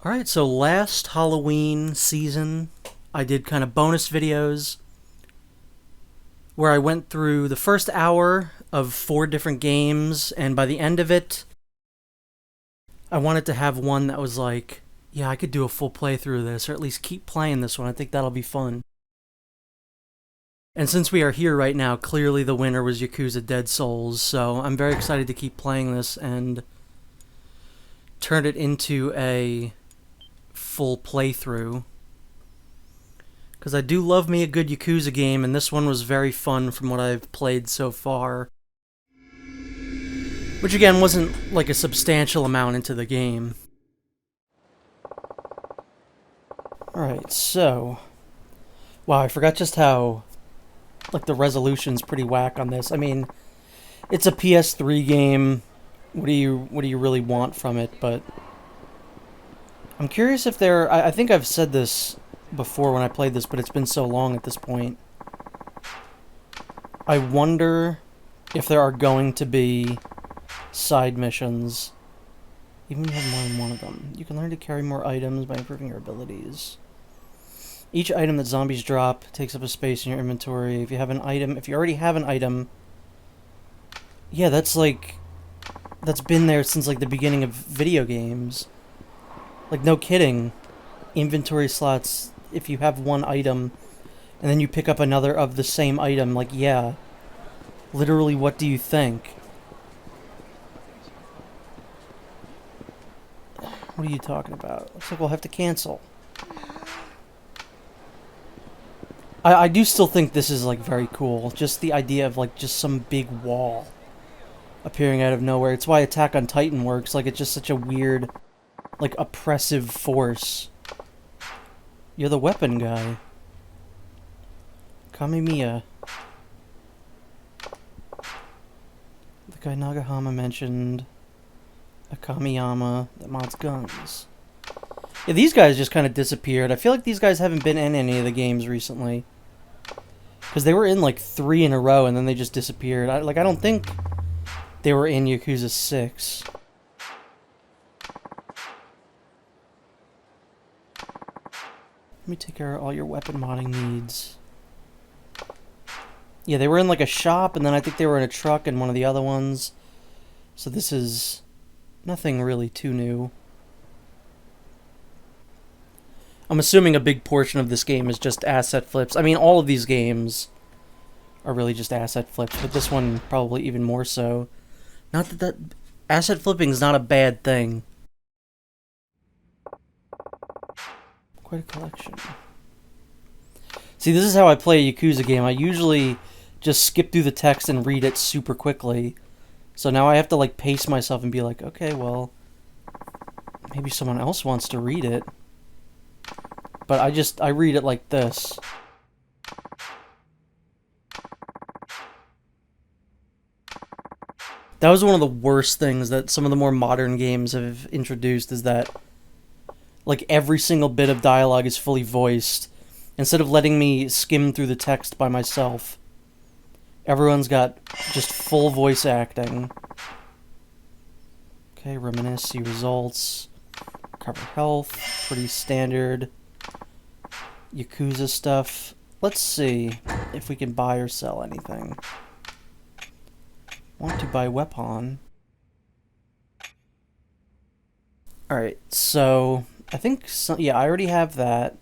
Alright, so last Halloween season, I did kind of bonus videos where I went through the first hour of 4 different games, and by the end of it, I wanted to have one that was like, yeah, I could do a full playthrough of this, or at least keep playing this one. I think that'll be fun. And since we are here right now, clearly the winner was Yakuza Dead Souls, so I'm very excited to keep playing this and turn it into a full playthrough. Because I do love me a good Yakuza game, and this one was very fun from what I've played so far. Which again, wasn't like a substantial amount into the game. Alright, so... wow, I forgot just how... like, the resolution's pretty whack on this. I mean, it's a PS3 game. What do you really want from it? But I'm curious if there... I think I've said this before when I played this, but it's been so long at this point. I wonder if there are going to be side missions. Even if you have more than one of them. You can learn to carry more items by improving your abilities. Each item that zombies drop takes up a space in your inventory. If you have an item, if you already have an item, yeah, that's like, that's been there since like the beginning of video games. Like, no kidding. Inventory slots, if you have one item, and then you pick up another of the same item, like, yeah. Literally, what do you think? What are you talking about? Looks like we'll have to cancel. I do still think this is, like, very cool. Just the idea of, like, just some big wall appearing out of nowhere. It's why Attack on Titan works. Like, it's just such a weird, like, oppressive force. You're the weapon guy. Kamimiya. The guy Nagahama mentioned. A Kamiyama that mods guns. Yeah, these guys just kind of disappeared. I feel like these guys haven't been in any of the games recently. Because they were in like 3 in a row and then they just disappeared. I don't think they were in Yakuza 6. Let me take care of all your weapon modding needs. Yeah, they were in like a shop, and then I think they were in a truck in one of the other ones. So this is nothing really too new. I'm assuming a big portion of this game is just asset flips. I mean, all of these games are really just asset flips, but this one probably even more so. Not that asset flipping is not a bad thing. Quite a collection. See, this is how I play a Yakuza game. I usually just skip through the text and read it super quickly. So now I have to, like, pace myself and be like, okay, well, maybe someone else wants to read it. But I read it like this. That was one of the worst things that some of the more modern games have introduced, is that, like, every single bit of dialogue is fully voiced. Instead of letting me skim through the text by myself, everyone's got just full voice acting. Okay, reminisce, see results, recover health, pretty standard Yakuza stuff. Let's see if we can buy or sell anything. Want to buy weapon. Alright, so I think, yeah, I already have that.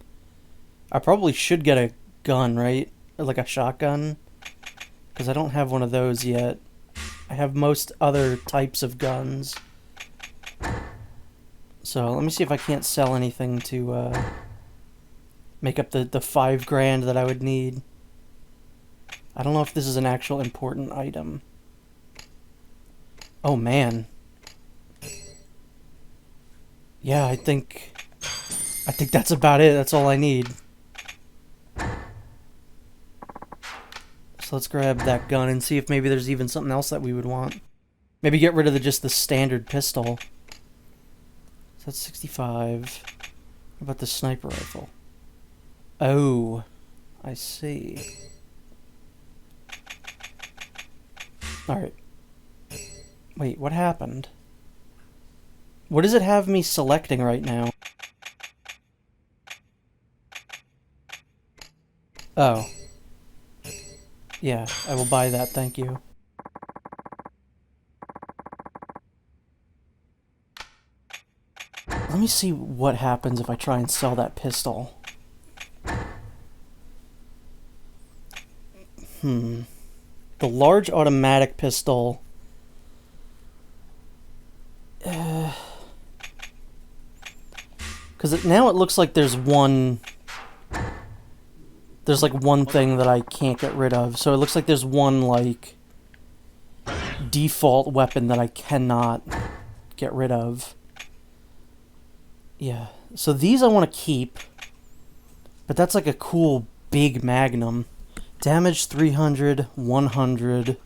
I probably should get a gun, right? Like a shotgun. Because I don't have one of those yet. I have most other types of guns. So let me see if I can't sell anything to make up the $5,000 that I would need. I don't know if this is an actual important item. Oh man. Yeah, I think that's about it. That's all I need. So let's grab that gun and see if maybe there's even something else that we would want. Maybe get rid of just the standard pistol. So that's 65. What about the sniper rifle? Oh, I see. Alright. Wait, what happened? What does it have me selecting right now? Oh. Yeah, I will buy that, thank you. Let me see what happens if I try and sell that pistol. The large automatic pistol... Because now it looks like there's one... There's like one thing that I can't get rid of. So it looks like there's one, like, default weapon that I cannot get rid of. Yeah. So these I want to keep. But that's like a cool big magnum. Damage 300, 100,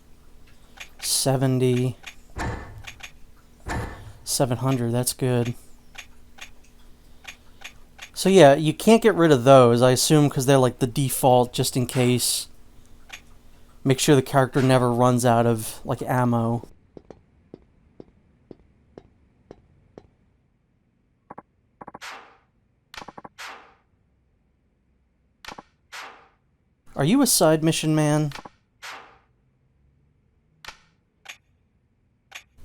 70, 700. That's good. So yeah, you can't get rid of those, I assume, because they're like the default, just in case. Make sure the character never runs out of, like, ammo. Are you a side mission man?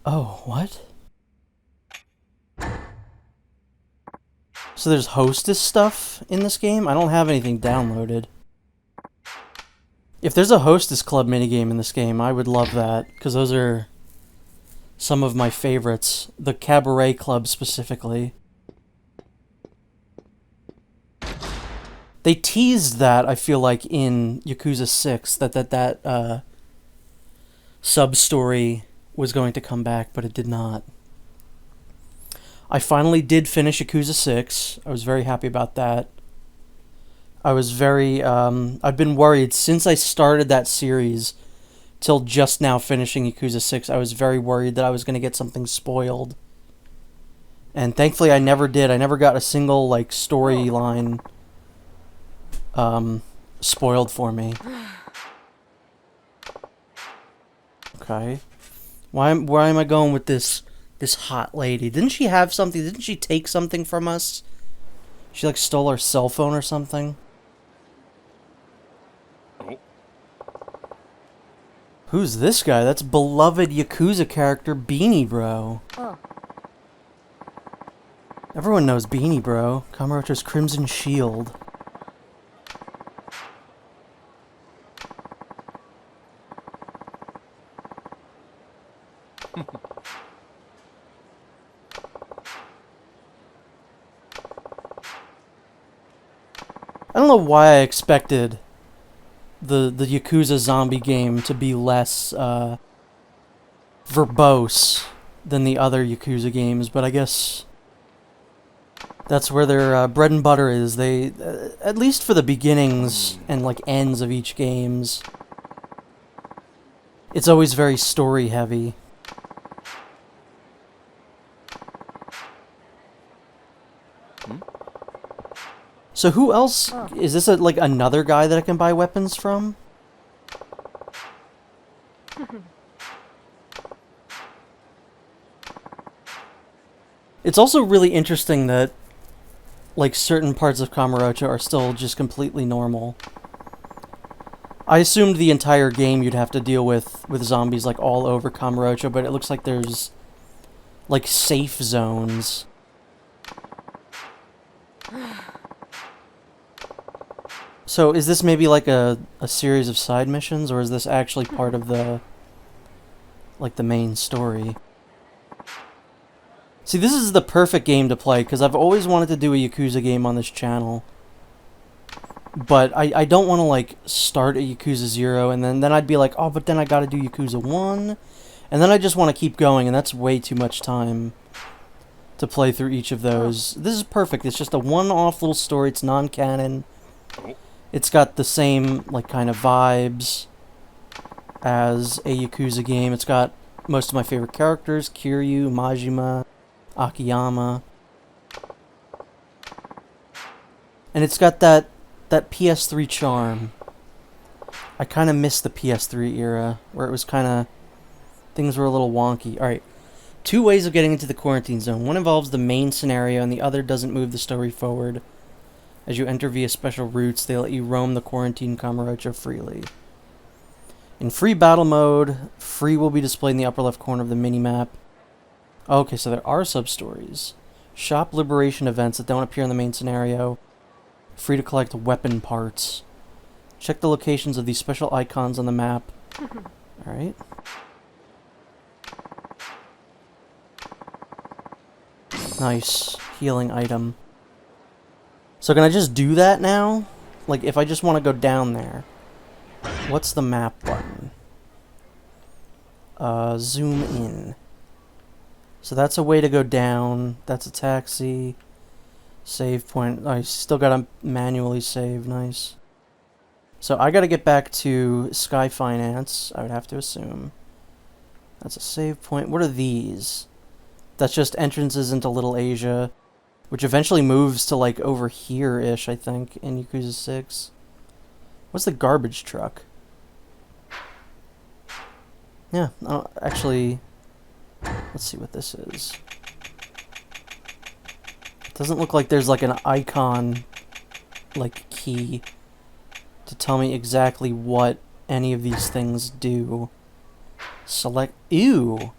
Oh, what? So there's hostess stuff in this game? I don't have anything downloaded. If there's a hostess club minigame in this game, I would love that, because those are some of my favorites. The cabaret club specifically. They teased that, I feel like, in Yakuza 6, that sub-story was going to come back, but it did not. I finally did finish Yakuza 6. I was very happy about that. I was very, I've been worried since I started that series till just now finishing Yakuza 6. I was very worried that I was going to get something spoiled. And thankfully I never did. I never got a single, like, storyline spoiled for me. Okay. Where am I going with this hot lady? Didn't she have something? Didn't she take something from us? She, like, stole our cell phone or something? Oh. Who's this guy? That's beloved Yakuza character Beanie Bro. Oh. Everyone knows Beanie Bro. Kamurocho's Crimson Shield. I don't know why I expected the Yakuza zombie game to be less verbose than the other Yakuza games, but I guess that's where their bread and butter is. They, at least for the beginnings and like ends of each games, it's always very story heavy. So who else? Is this like another guy that I can buy weapons from? It's also really interesting that like certain parts of Kamurocho are still just completely normal. I assumed the entire game you'd have to deal with zombies like all over Kamurocho, but it looks like there's like safe zones. So is this maybe like a series of side missions, or is this actually part of the like the main story? See, this is the perfect game to play, because I've always wanted to do a Yakuza game on this channel. But I don't want to, like, start at Yakuza 0, and then I'd be like, oh, but then I gotta do Yakuza 1. And then I just want to keep going, and that's way too much time to play through each of those. This is perfect. It's just a one-off little story. It's non-canon. It's got the same, like, kind of vibes as a Yakuza game. It's got most of my favorite characters: Kiryu, Majima, Akiyama. And it's got that PS3 charm. I kind of miss the PS3 era, where it was kind of... things were a little wonky. Alright, 2 ways of getting into the quarantine zone. One involves the main scenario, and the other doesn't move the story forward. As you enter via special routes, they let you roam the quarantine Kamurocho freely. In free battle mode, free will be displayed in the upper left corner of the minimap. Okay, so there are sub-stories. Shop liberation events that don't appear in the main scenario. Free to collect weapon parts. Check the locations of these special icons on the map. Alright. Nice. Healing item. So can I just do that now? Like, if I just want to go down there. What's the map button? Zoom in. So that's a way to go down. That's a taxi. Save point. I still gotta manually save. Nice. So I gotta get back to Sky Finance, I would have to assume. That's a save point. What are these? That's just entrances into Little Asia, which eventually moves to, like, over here-ish, I think, in Yakuza 6. What's the garbage truck? Yeah, actually, let's see what this is. It doesn't look like there's, like, an icon, like, key to tell me exactly what any of these things do. Select... Ew!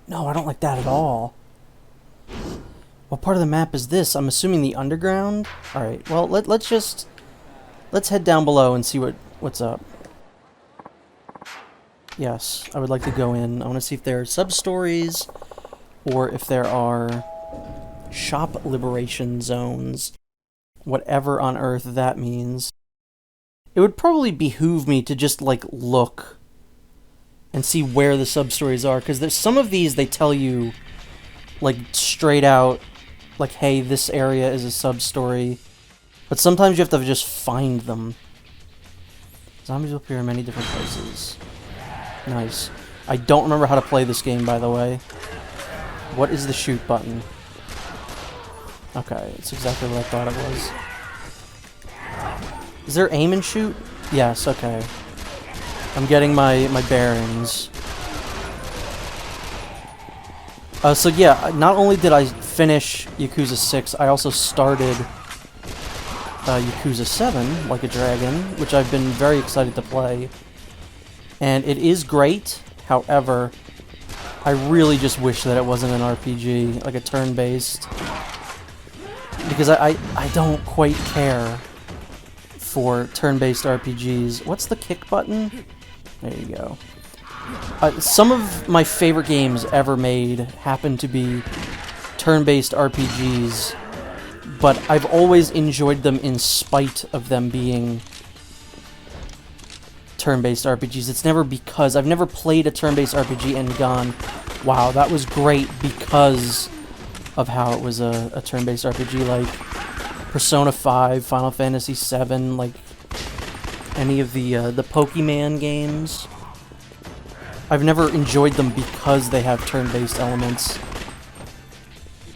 No, I don't like that at all. What part of the map is this? I'm assuming the underground? Alright, well, let's head down below and see what's up. Yes, I would like to go in. I want to see if there are sub-stories, or if there are shop liberation zones. Whatever on earth that means. It would probably behoove me to just, like, look and see where the sub-stories are, because there's some of these they tell you, like, straight out, like, hey, this area is a sub-story. But sometimes you have to just find them. Zombies will appear in many different places. Nice. I don't remember how to play this game, by the way. What is the shoot button? Okay, it's exactly what I thought it was. Is there aim and shoot? Yes, okay. I'm getting my bearings. So yeah, not only did I finish Yakuza 6, I also started Yakuza 7, Like a Dragon, which I've been very excited to play. And it is great, however, I really just wish that it wasn't an RPG, like a turn-based. Because I don't quite care for turn-based RPGs. What's the kick button? There you go. Some of my favorite games ever made happen to be turn-based RPGs, but I've always enjoyed them in spite of them being turn-based RPGs. It's never because... I've never played a turn-based RPG and gone, wow, that was great because of how it was a turn-based RPG, like Persona 5, Final Fantasy 7, like any of the Pokemon games. I've never enjoyed them because they have turn-based elements.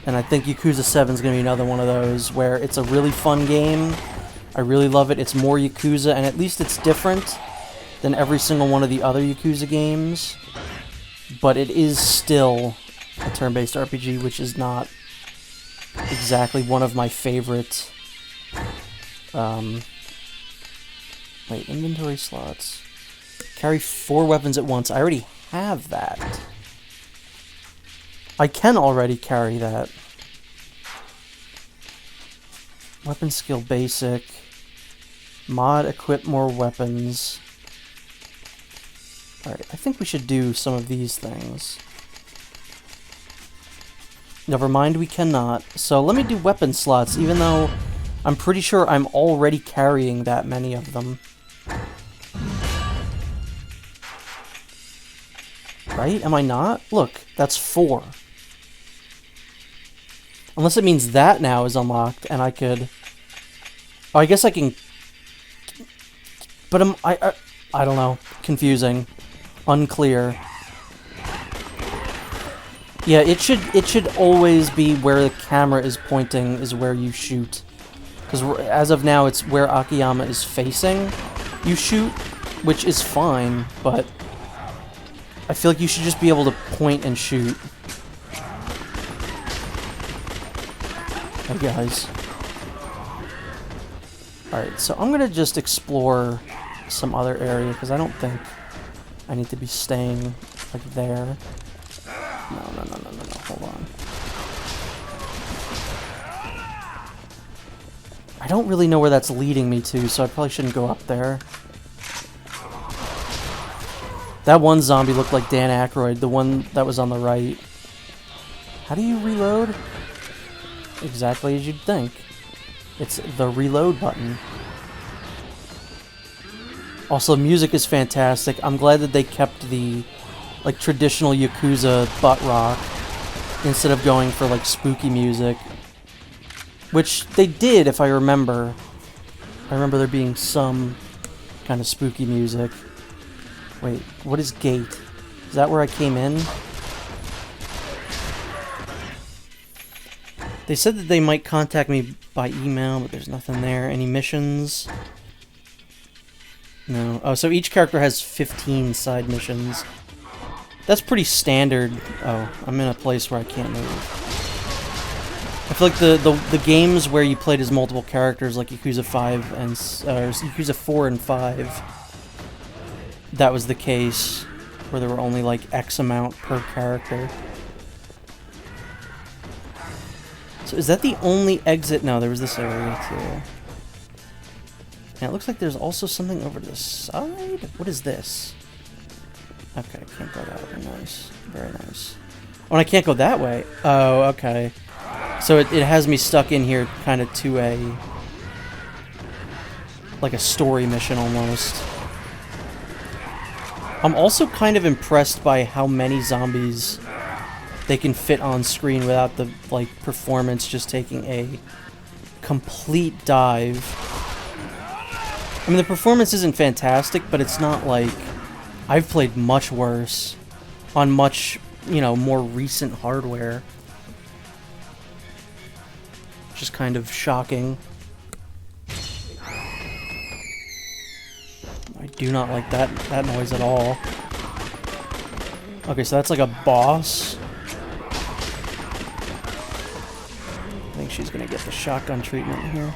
And I think Yakuza 7 is going to be another one of those, where it's a really fun game. I really love it. It's more Yakuza, and at least it's different than every single one of the other Yakuza games. But it is still a turn-based RPG, which is not exactly one of my favorite... Wait, inventory slots. Carry 4 weapons at once. I already have that. I can already carry that. Weapon skill basic. Mod equip more weapons. Alright, I think we should do some of these things. Never mind, we cannot. So let me do weapon slots, even though I'm pretty sure I'm already carrying that many of them. Right? Am I not? Look, that's 4. Unless it means that now is unlocked, and I could... Oh, I guess I can... But I don't know. Confusing. Unclear. Yeah, it should always be where the camera is pointing is where you shoot. Because as of now, it's where Akiyama is facing. You shoot, which is fine, but I feel like you should just be able to point and shoot. Hey guys. Alright, so I'm gonna just explore some other area, because I don't think I need to be staying, like, there. No, hold on. I don't really know where that's leading me to, so I probably shouldn't go up there. That one zombie looked like Dan Aykroyd, the one that was on the right. How do you reload? Exactly as you'd think. It's the reload button. Also, music is fantastic. I'm glad that they kept the, like, traditional Yakuza butt rock instead of going for, like, spooky music. Which they did, if I remember. I remember there being some kind of spooky music. Wait, what is gate? Is that where I came in? They said that they might contact me by email, but there's nothing there. Any missions? No. Oh, so each character has 15 side missions. That's pretty standard. Oh, I'm in a place where I can't move. I feel like the games where you played as multiple characters, like Yakuza 5 and Yakuza 4 and 5, that was the case, where there were only like X amount per character. So is that the only exit? No, there was this area too. And it looks like there's also something over to the side? What is this? Okay, I can't go that way. Nice. Very nice. Oh, and I can't go that way. Oh, okay. So it has me stuck in here kind of to a... like a story mission almost. I'm also kind of impressed by how many zombies they can fit on screen without the, like, performance just taking a complete dive. I mean, the performance isn't fantastic, but it's not like... I've played much worse on much, you know, more recent hardware. Just kind of shocking. I do not like that noise at all. Okay, so that's like a boss. I think she's gonna get the shotgun treatment here.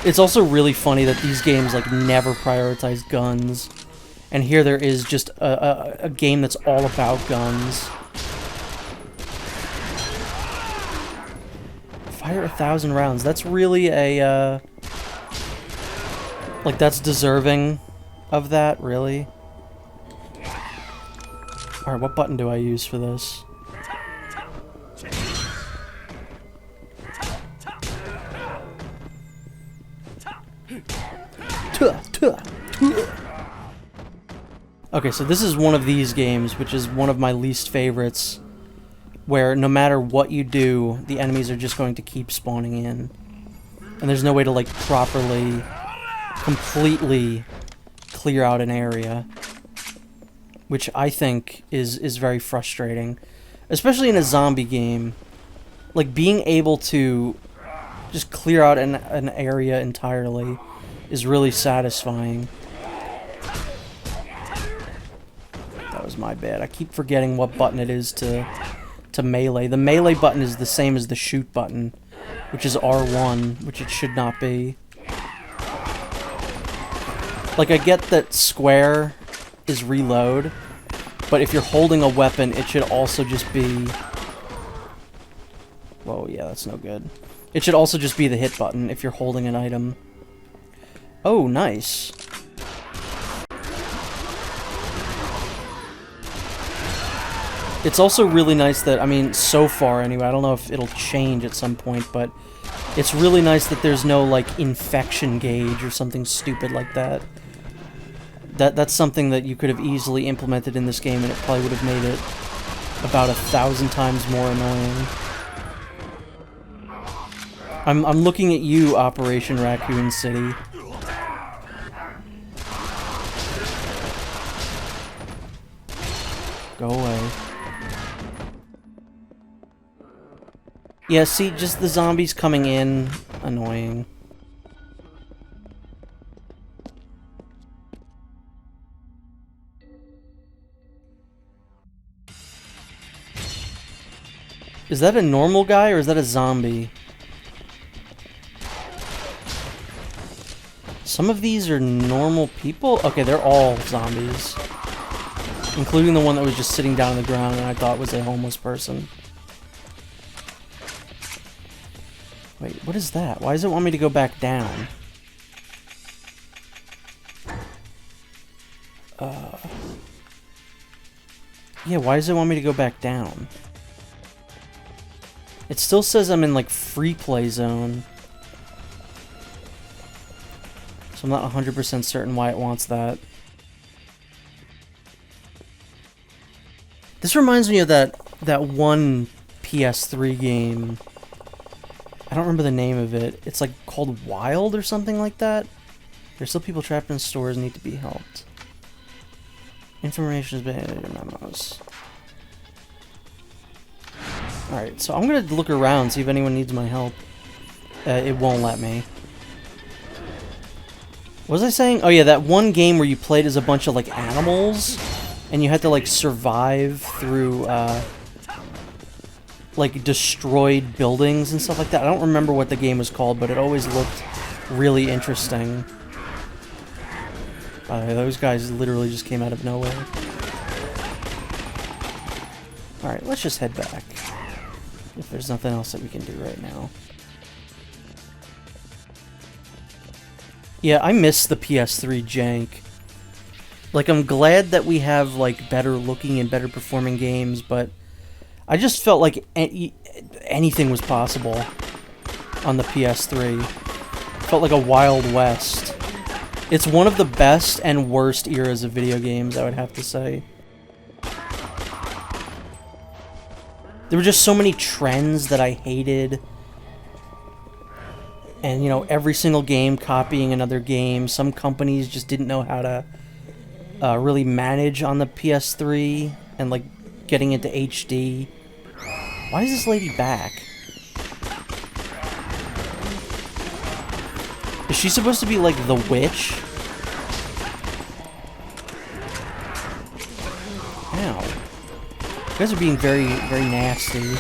It's also really funny that these games like never prioritize guns. And here there is just a game that's all about guns. Fire 1,000 rounds. That's really a, like, that's deserving of that, really. Alright, what button do I use for this? Okay, so this is one of these games, which is one of my least favorites, where no matter what you do, the enemies are just going to keep spawning in. And there's no way to, like, properly, completely clear out an area. Which I think is very frustrating. Especially in a zombie game. Like, being able to just clear out an area entirely is really satisfying. That was my bad. I keep forgetting what button it is to melee. The melee button is the same as the shoot button, which is R1, which it should not be. Like, I get that square is reload, but if you're holding a weapon, it should also just be... Whoa, yeah, that's no good. It should also just be the hit button if you're holding an item. Oh, nice. It's also really nice that, I mean, so far anyway, I don't know if it'll change at some point, but it's really nice that there's no, like, infection gauge or something stupid like that. That's something that you could have easily implemented in this game, and it probably would have made it about 1,000 times more annoying. I'm looking at you, Operation Raccoon City. Go away. Yeah, see, just the zombies coming in, annoying. Is that a normal guy, or is that a zombie? Some of these are normal people? Okay, they're all zombies. Including the one that was just sitting down on the ground and I thought was a homeless person. Wait, what is that? Why does it want me to go back down? Yeah, why does it want me to go back down? It still says I'm in, like, free play zone. So I'm not 100% certain why it wants that. This reminds me of that one PS3 game. I don't remember the name of it. It's like called Wild or something like that. There's still people trapped in stores need to be helped. Information has been added in memos. Alright, so I'm gonna look around, see if anyone needs my help. It won't let me. What was I saying? Oh yeah, that one game where you played as a bunch of, like, animals, and you had to, like, survive through, like, destroyed buildings and stuff like that. I don't remember what the game was called, but it always looked really interesting. By the way, those guys literally just came out of nowhere. Alright, let's just head back. If there's nothing else that we can do right now. Yeah, I miss the PS3 jank. Like, I'm glad that we have, like, better looking and better performing games, but I just felt like anything was possible on the PS3. Felt like a Wild West. It's one of the best and worst eras of video games, I would have to say. There were just so many trends that I hated. And, you know, every single game copying another game. Some companies just didn't know how to really manage on the PS3 and, like, getting into HD. Why is this lady back? Is she supposed to be, like, the witch? Ow. You guys are being very, very nasty.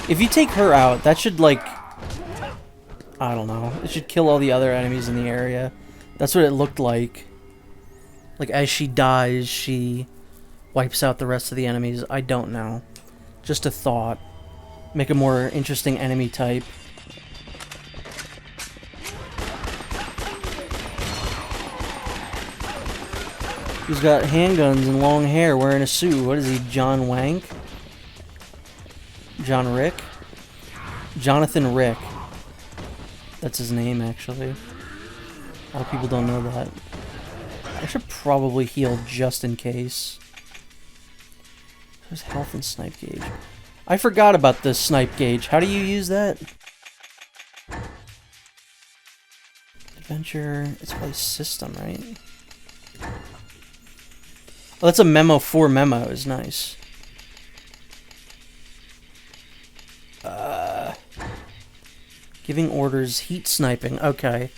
If you take her out, that should, like... I don't know. It should kill all the other enemies in the area. That's what it looked like. Like, as she dies, she wipes out the rest of the enemies. I don't know. Just a thought. Make a more interesting enemy type. He's got handguns and long hair, wearing a suit. What is he, John Wank? John Rick? Jonathan Rick. That's his name, actually. A lot of people don't know that. I should probably heal just in case. There's health and snipe gauge. I forgot about the snipe gauge. How do you use that? Adventure. It's probably system, right? Oh, that's a memo for memos. Nice. Giving orders, heat sniping. Okay.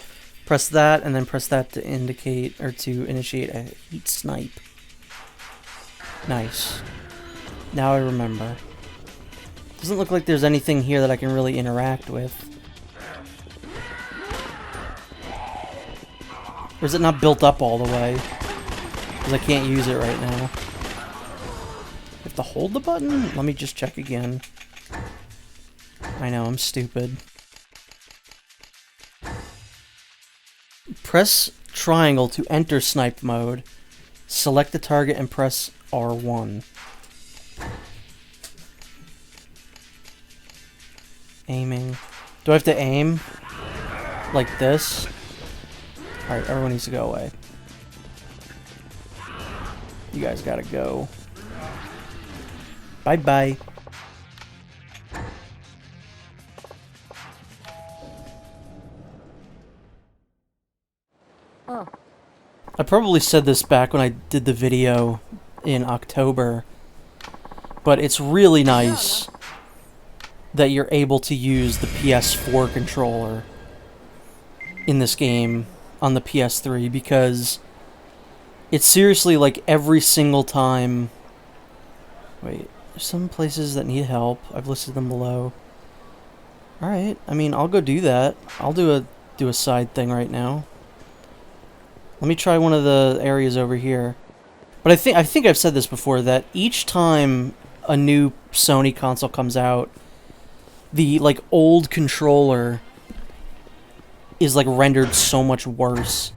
Press that, and then press that to indicate, or to initiate a heat snipe. Nice. Now I remember. Doesn't look like there's anything here that I can really interact with. Or is it not built up all the way? Because I can't use it right now. I have to hold the button? Let me just check again. I know, I'm stupid. Press triangle to enter snipe mode. Select the target and press R1. Aiming. Do I have to aim? Like this? Alright, everyone needs to go away. You guys gotta go. Bye-bye. Oh. I probably said this back when I did the video in October, but it's really nice that you're able to use the PS4 controller in this game on the PS3, because it's seriously like every single time... Wait, there's some places that need help. I've listed them below. Alright, I mean, I'll go do that. I'll do a side thing right now. Let me try one of the areas over here. But I think I've said this before, that each time a new Sony console comes out, the, like, old controller is, like, rendered so much worse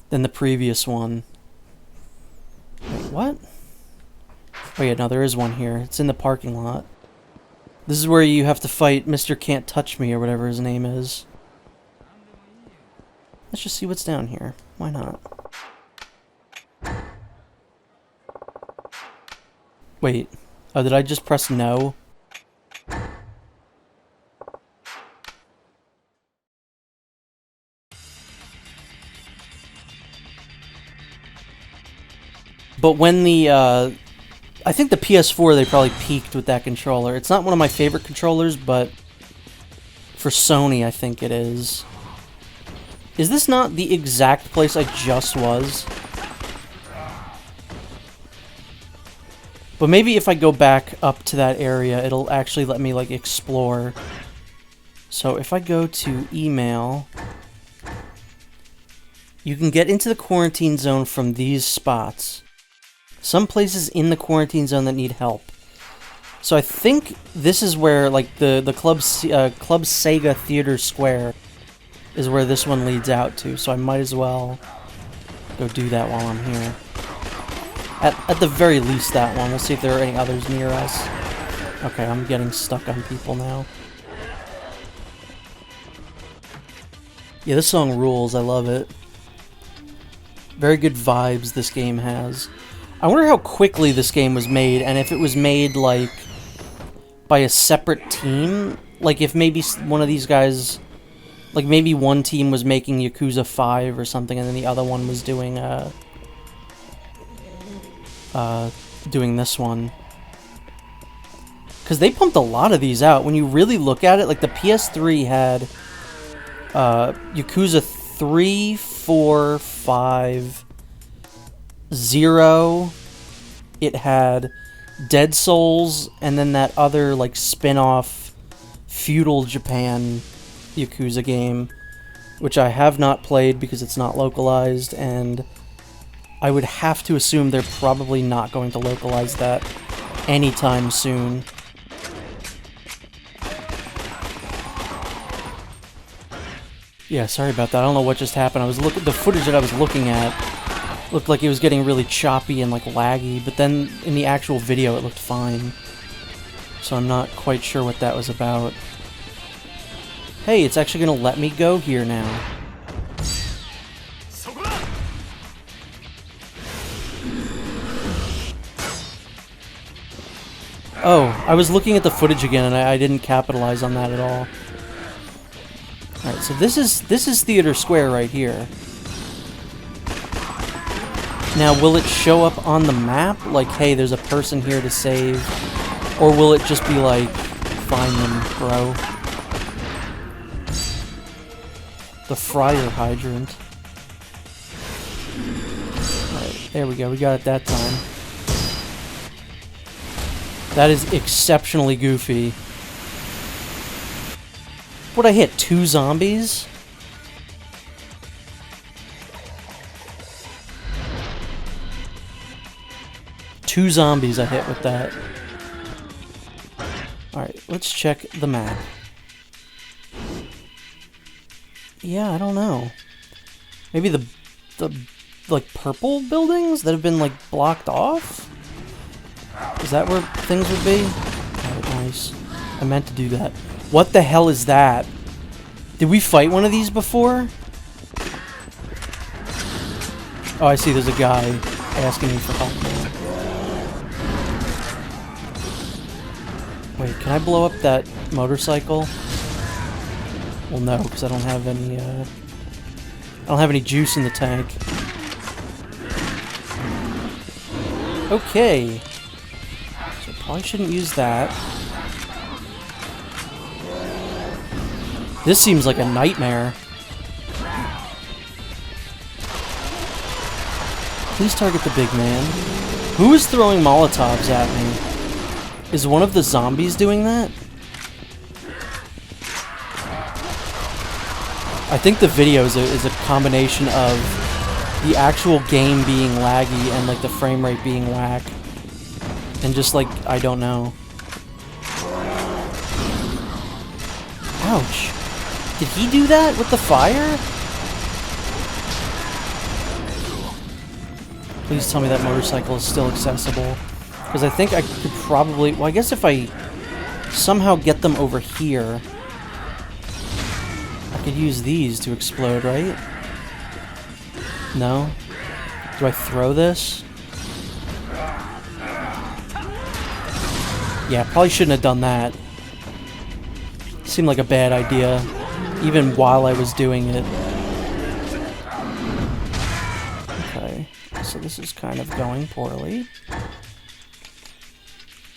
than the previous one. Wait, what? Oh yeah, no, there is one here. It's in the parking lot. This is where you have to fight Mr. Can't Touch Me, or whatever his name is. Let's just see what's down here. Why not? Wait. Oh, did I just press no? But when the, I think the PS4, they probably peaked with that controller. It's not one of my favorite controllers, but for Sony, I think it is. Is this not the exact place I just was? But maybe if I go back up to that area, it'll actually let me, like, explore. So if I go to email, you can get into the quarantine zone from these spots. Some places in the quarantine zone that need help. So I think this is where, like, the Club Sega Theater Square is where this one leads out to. So I might as well go do that while I'm here. At the very least, that one. We'll see if there are any others near us. Okay, I'm getting stuck on people now. Yeah, this song rules. I love it. Very good vibes this game has. I wonder how quickly this game was made, and if it was made, like, by a separate team. Like, if maybe one of these guys... Like, maybe one team was making Yakuza 5 or something, and then the other one was doing, doing this one. Because they pumped a lot of these out. When you really look at it, like, the PS3 had, Yakuza 3, 4, 5, 0. It had Dead Souls, and then that other, like, spin-off Feudal Japan Yakuza game, which I have not played because it's not localized, and I would have to assume they're probably not going to localize that anytime soon. Yeah, sorry about that. I don't know what just happened. The footage that I was looking at looked like it was getting really choppy and, like, laggy, but then in the actual video it looked fine. So I'm not quite sure what that was about. Hey, it's actually gonna let me go here now. Oh, I was looking at the footage again and I didn't capitalize on that at all. Alright, so this is Theater Square right here. Now, will it show up on the map? Like, hey, there's a person here to save? Or will it just be like, find them, bro? The Friar Hydrant. Alright, there we go. We got it that time. That is exceptionally goofy. What'd I hit? 2 zombies? Two zombies I hit with that. Alright, let's check the map. Yeah, I don't know. Maybe the like, purple buildings that have been, like, blocked off? Is that where things would be? Alright, nice. I meant to do that. What the hell is that? Did we fight one of these before? Oh, I see, there's a guy asking me for help now. Wait, can I blow up that motorcycle? Well, no, because I don't have any juice in the tank. Okay. So probably shouldn't use that. This seems like a nightmare. Please target the big man. Who is throwing Molotovs at me? Is one of the zombies doing that? I think the video is a combination of the actual game being laggy and like the frame rate being whack. And just like, I don't know. Ouch. Did he do that with the fire? Please tell me that motorcycle is still accessible. Because I think I could probably... Well, I guess if I somehow get them over here, I could use these to explode, right? No? Do I throw this? Yeah, probably shouldn't have done that. Seemed like a bad idea, even while I was doing it. Okay, so this is kind of going poorly.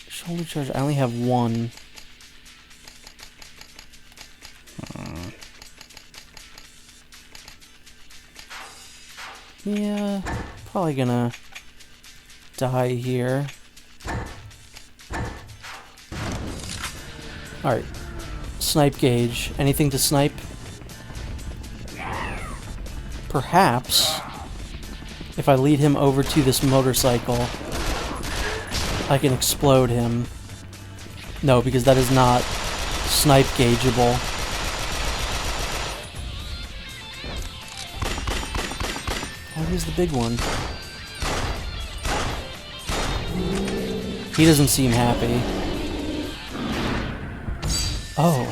Shoulder charge, I only have one. Yeah, probably gonna die here. Alright. Snipe gauge. Anything to snipe? Perhaps, if I lead him over to this motorcycle, I can explode him. No, because that is not snipe gaugeable. Oh, here's the big one. He doesn't seem happy. Oh.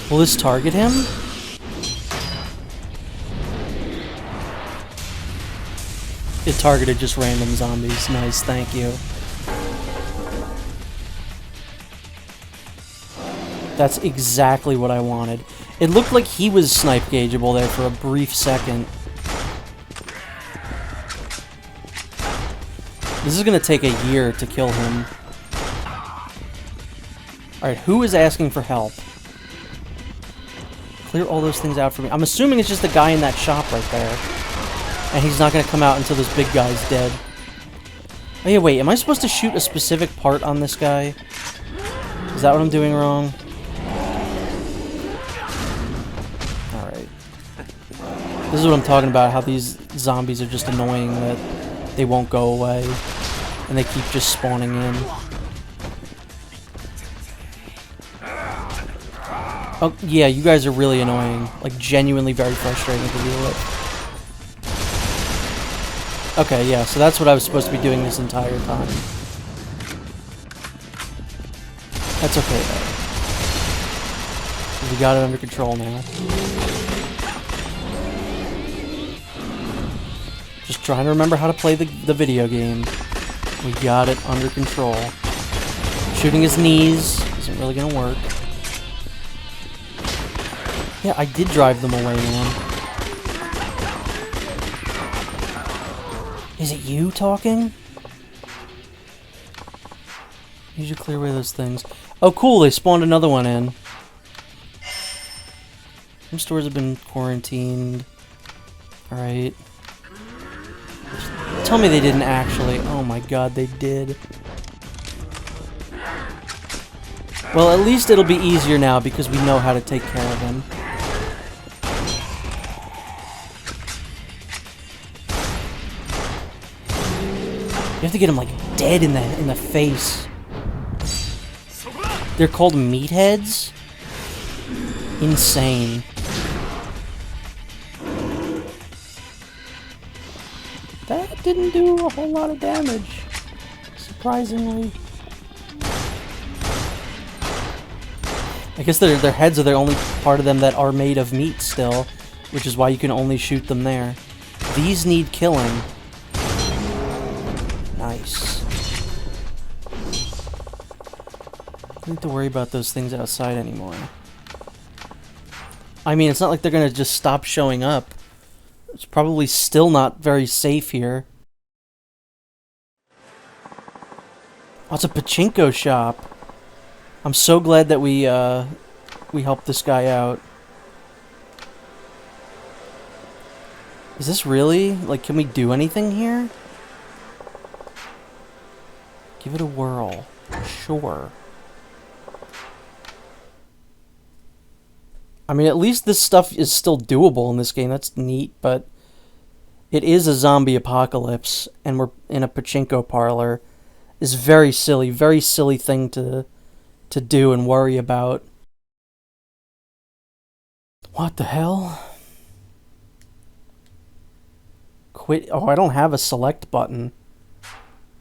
Will this target him? It targeted just random zombies. Nice, thank you. That's exactly what I wanted. It looked like he was snipe gaugeable there for a brief second. This is gonna take a year to kill him. Alright, who is asking for help? Clear all those things out for me. I'm assuming it's just the guy in that shop right there. And he's not going to come out until this big guy's dead. Oh yeah, wait, am I supposed to shoot a specific part on this guy? Is that what I'm doing wrong? Alright. This is what I'm talking about, how these zombies are just annoying, that they won't go away. And they keep just spawning in. Oh, yeah, you guys are really annoying. Like, genuinely very frustrating to deal with. Okay, yeah, so that's what I was supposed to be doing this entire time. That's okay, though. We got it under control now. Just trying to remember how to play the video game. We got it under control. Shooting his knees isn't really gonna work. Yeah, I did drive them away, man. Is it you talking? You should clear away those things. Oh, cool, they spawned another one in. Some stores have been quarantined. Alright. Tell me they didn't actually. Oh my god, they did. Well, at least it'll be easier now because we know how to take care of him. You have to get him, like, dead in the face. They're called meatheads? Insane. That didn't do a whole lot of damage. Surprisingly. I guess their heads are the only part of them that are made of meat still, which is why you can only shoot them there. These need killing. Nice. Don't need to worry about those things outside anymore. I mean, it's not like they're gonna just stop showing up. It's probably still not very safe here. Oh, it's a pachinko shop. I'm so glad that we helped this guy out. Is this really? Like, can we do anything here? Give it a whirl. Sure. I mean, at least this stuff is still doable in this game. That's neat, but it is a zombie apocalypse, and we're in a pachinko parlor. Is very silly thing to do and worry about. What the hell? Quit. Oh, I don't have a select button.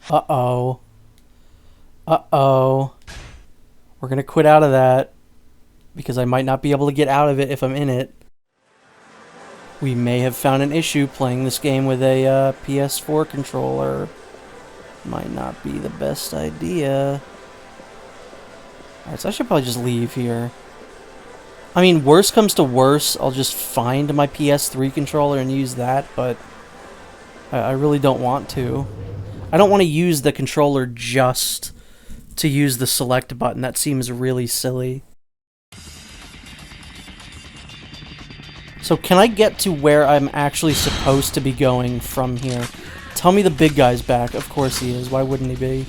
Uh-oh. Uh-oh. We're gonna quit out of that, because I might not be able to get out of it if I'm in it. We may have found an issue playing this game with a PS4 controller. Might not be the best idea. Alright, so I should probably just leave here. I mean, worst comes to worst, I'll just find my PS3 controller and use that, but I really don't want to. I don't want to use the controller just to use the select button. That seems really silly. So can I get to where I'm actually supposed to be going from here? Tell me the big guy's back. Of course he is. Why wouldn't he be?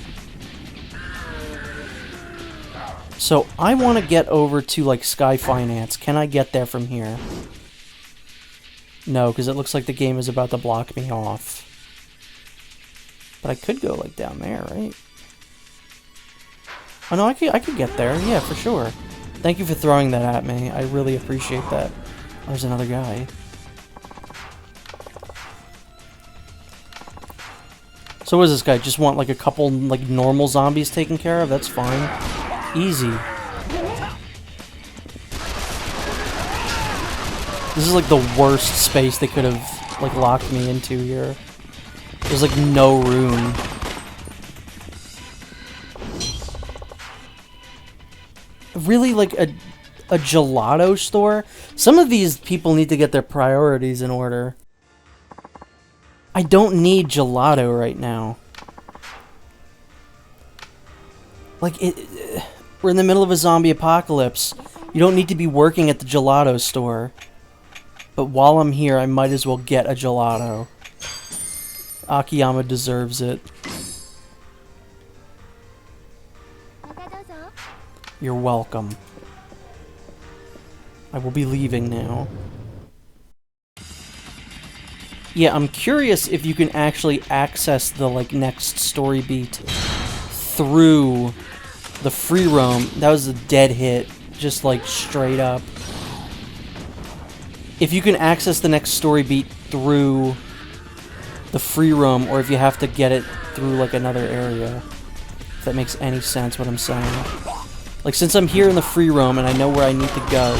So I want to get over to, like, Sky Finance. Can I get there from here? No, because it looks like the game is about to block me off. But I could go, like, down there, right? Oh, no, I could get there. Yeah, for sure. Thank you for throwing that at me. I really appreciate that. Oh, there's another guy. So what does this guy just want, like, a couple, like, normal zombies taken care of? That's fine. Easy. This is, like, the worst space they could have, like, locked me into here. There's, like, no room. Really, like, a gelato store? Some of these people need to get their priorities in order. I don't need gelato right now. Like, we're in the middle of a zombie apocalypse. You don't need to be working at the gelato store. But while I'm here, I might as well get a gelato. Akiyama deserves it. You're welcome. I will be leaving now. Yeah, I'm curious if you can actually access the, like, next story beat through the free roam. That was a dead hit, just, like, straight up. If you can access the next story beat through the free roam, or if you have to get it through, like, another area. If that makes any sense, what I'm saying. Like, since I'm here in the free roam and I know where I need to go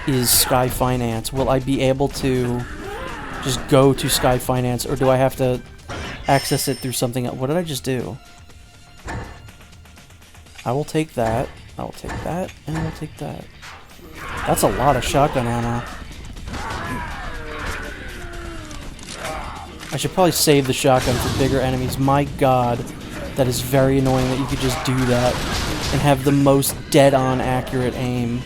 is Sky Finance, will I be able to just go to Sky Finance, or do I have to access it through something else? What did I just do? I will take that, I will take that, and I will take that. That's a lot of shotgun ammo. I should probably save the shotgun for bigger enemies. My god, that is very annoying that you could just do that and have the most dead-on accurate aim.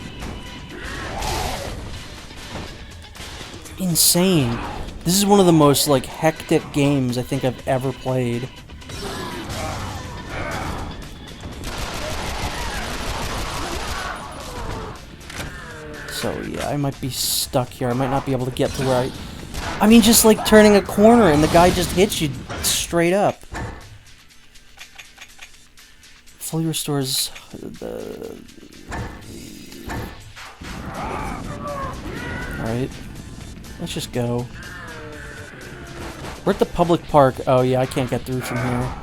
Insane. This is one of the most, like, hectic games I think I've ever played. So, yeah, I might be stuck here. I might not be able to get to where I mean, just, like, turning a corner and the guy just hits you straight up. Fully restores the... Alright. Let's just go. We're at the public park. Oh, yeah, I can't get through from here.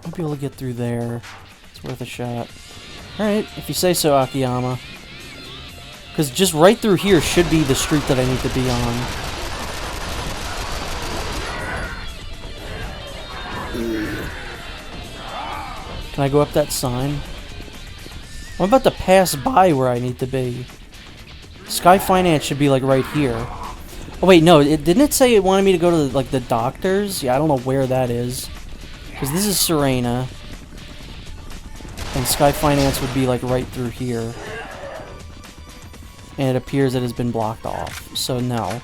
I'll be able to get through there. It's worth a shot. Alright, if you say so, Akiyama. Because just right through here should be the street that I need to be on. Can I go up that sign? I'm about to pass by where I need to be. Sky Finance should be, like, right here. Oh, wait, no. Didn't it say it wanted me to go to, like, the doctors? Yeah, I don't know where that is. Because this is Serena. And Sky Finance would be, like, right through here. And it appears it has been blocked off. So, no.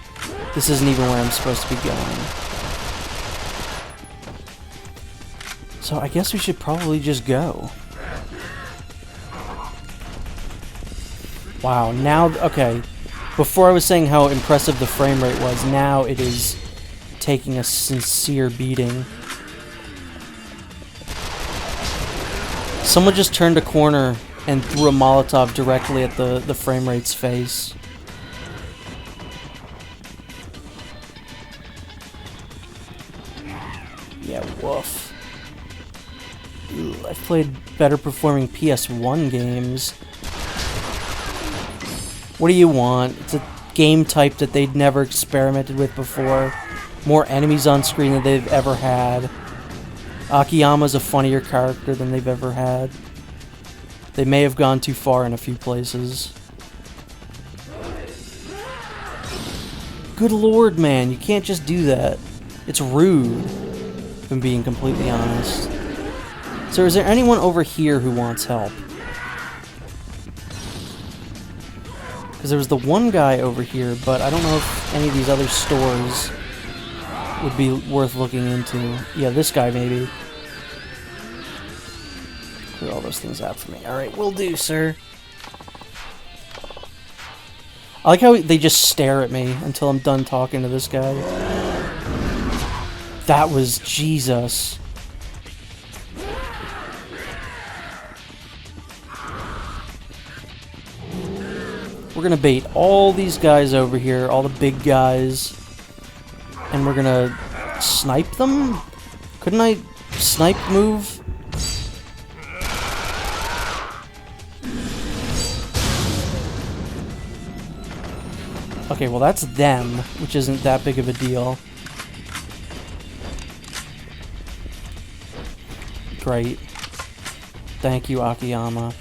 This isn't even where I'm supposed to be going. So, I guess we should probably just go. Wow, now... Okay. Before I was saying how impressive the frame rate was, now it is taking a sincere beating. Someone just turned a corner and threw a Molotov directly at the frame rate's face. Yeah, woof. Ooh, I've played better performing PS1 games. What do you want? It's a game type that they'd never experimented with before. More enemies on screen than they've ever had. Akiyama's a funnier character than they've ever had. They may have gone too far in a few places. Good lord, man, you can't just do that. It's rude, if I'm being completely honest. So is there anyone over here who wants help? Because there was the one guy over here, but I don't know if any of these other stores would be worth looking into. Yeah, this guy maybe. Clear all those things out for me. Alright, will do, sir. I like how they just stare at me until I'm done talking to this guy. That was Jesus. We're gonna bait all these guys over here, all the big guys, and we're gonna snipe them? Couldn't I snipe move? Okay, well that's them, which isn't that big of a deal. Great. Thank you, Akiyama.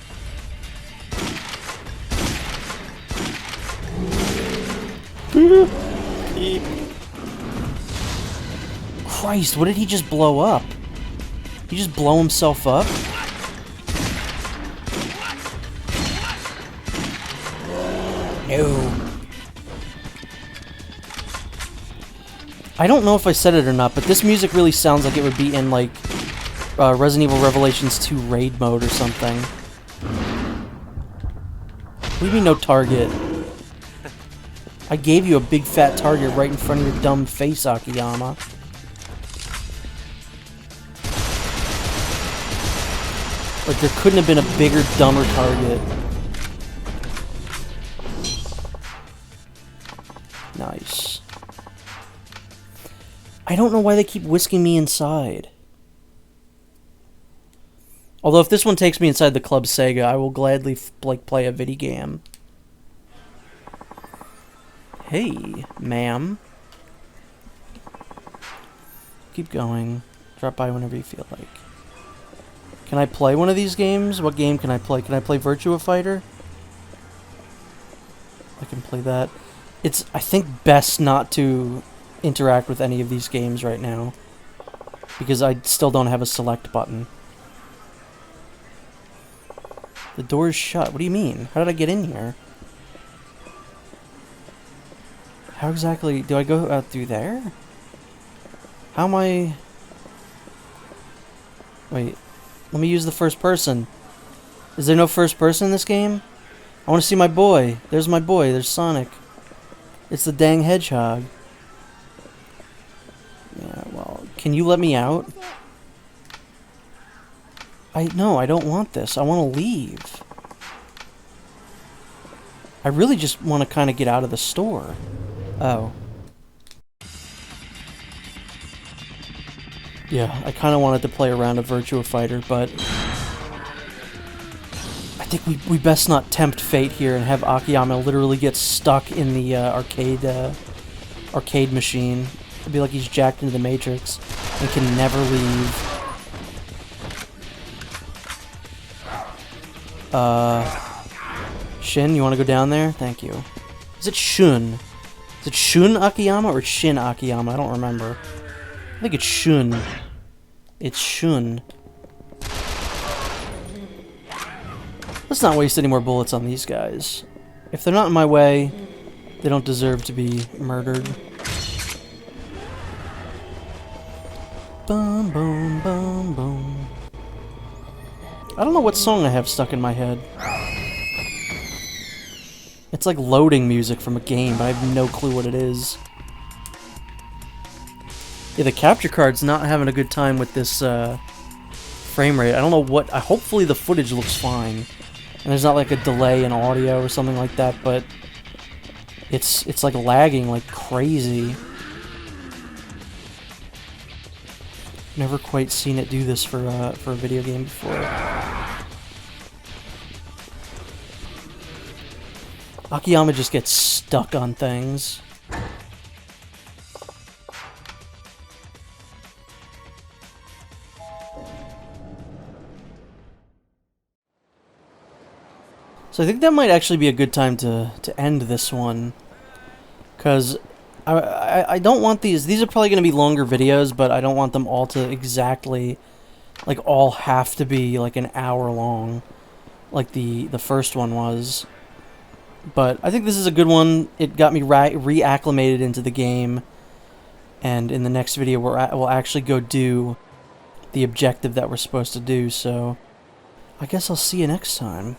Christ, what did he just blow up? He just blow himself up? No. I don't know if I said it or not, but this music really sounds like it would be in, like, Resident Evil Revelations 2 raid mode or something. What do you mean no target? I gave you a big fat target right in front of your dumb face, Akiyama. Like, there couldn't have been a bigger, dumber target. Nice. I don't know why they keep whisking me inside. Although if this one takes me inside the Club Sega, I will gladly play a video game. Hey, ma'am. Keep going. Drop by whenever you feel like. Can I play one of these games? What game can I play? Can I play Virtua Fighter? I can play that. It's, I think, best not to interact with any of these games right now, because I still don't have a select button. The door is shut. What do you mean? How did I get in here? How exactly... Do I go out through there? How am I... Wait. Let me use the first person. Is there no first person in this game? I want to see my boy. There's my boy. There's Sonic. It's the dang hedgehog. Yeah, well... Can you let me out? No, I don't want this. I want to leave. I really just want to kind of get out of the store. Oh. Yeah, I kind of wanted to play a round of Virtua Fighter, but... I think we best not tempt fate here and have Akiyama literally get stuck in the arcade machine. It'd be like he's jacked into the Matrix and can never leave. Shin, you want to go down there? Thank you. Is it Shun? Is it Shun Akiyama or Shin Akiyama? I don't remember. I think it's Shun. It's Shun. Let's not waste any more bullets on these guys. If they're not in my way, they don't deserve to be murdered. Bum, bum, bum, bum. I don't know what song I have stuck in my head. It's like loading music from a game, but I have no clue what it is. Yeah, the capture card's not having a good time with this frame rate. I don't know what... hopefully the footage looks fine. And there's not like a delay in audio or something like that, but... It's like lagging like crazy. Never quite seen it do this for a video game before. Akiyama just gets stuck on things. So I think that might actually be a good time to end this one. Because I don't want these... These are probably going to be longer videos, but I don't want them all to exactly... Like, all have to be, like, an hour long. Like the first one was. But I think this is a good one. It got me reacclimated into the game. And in the next video, we'll actually go do the objective that we're supposed to do. So I guess I'll see you next time.